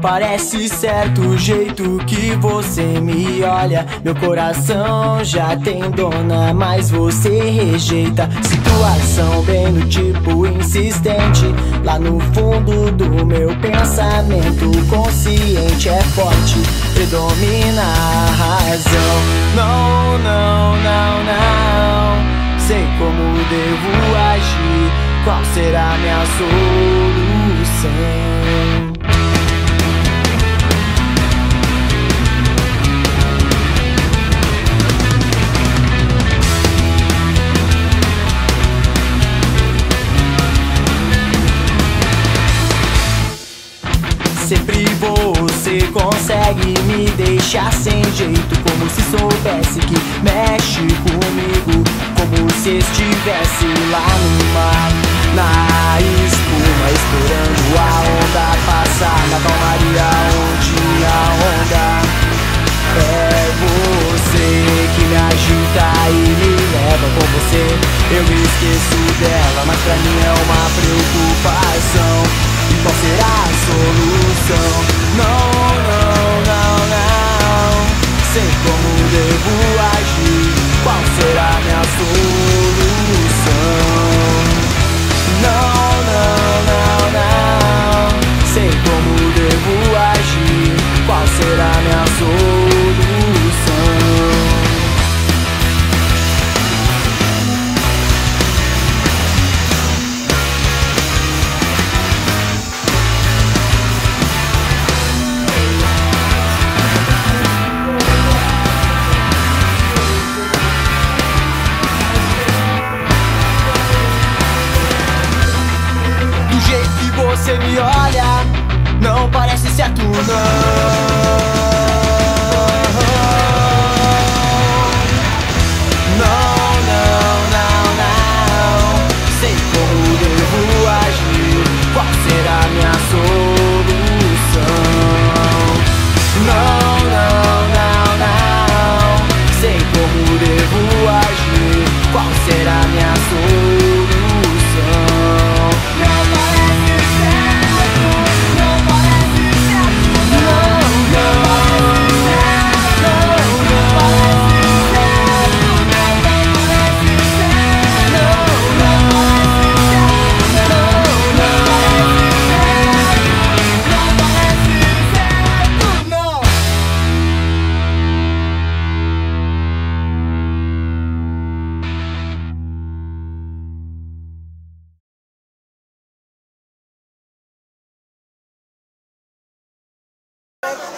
parece certo o jeito que você me olha. Meu coração já tem dona, mas você rejeita. Situação bem do tipo insistente. Lá no fundo do meu pensamento, consciente é forte, predomina a razão. Não, não, não, não. Sei como devo agir. Qual será minha solução? Sempre você consegue me deixar sem jeito, como se soubesse que mexe comigo, como se estivesse lá no mar, na espuma, esperando a onda passar, na calmaria onde a onda é você que me agita e me leva com você. Eu esqueço dela, mas pra mim é uma preocupação. E qual será a solução? Não, não, não, não. Sei como devo agir. Qual será a minha solução? Não, não, não, não. Sei como devo agir. Qual será a minha solução? Você me olha, não parece certo não. Não, não, não, não. Sei como devo agir. Qual será a minha solução? Não, não, não, não. Sei como devo agir. Qual será a minha solução?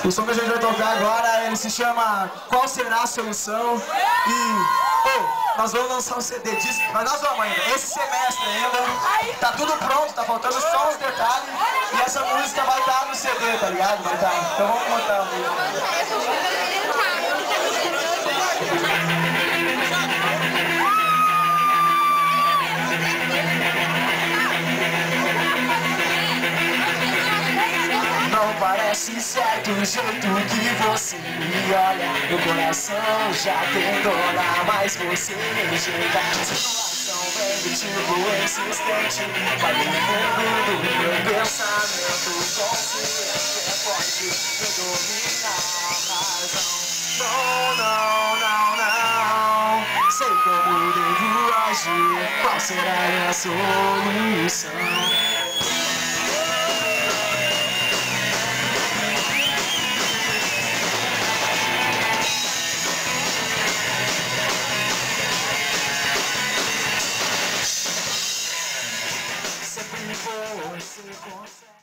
O som que a gente vai tocar agora, ele se chama Qual Será a Solução? E nós vamos lançar um CD disso, mas nós vamos ainda, esse semestre ainda. Tá tudo pronto, tá faltando só uns detalhes. E essa música vai estar no CD, tá ligado? Vai estar. Então vamos montar a música. Não parece certo o jeito que você me olha. Meu coração já tem dona, mas você rejeita. Situação vem do tipo insistente. Vai no fundo do meu pensamento, consciente é forte, predomina a razão. Não, não, não, não. Sei como devo agir. Qual será a minha solução? Você consegue.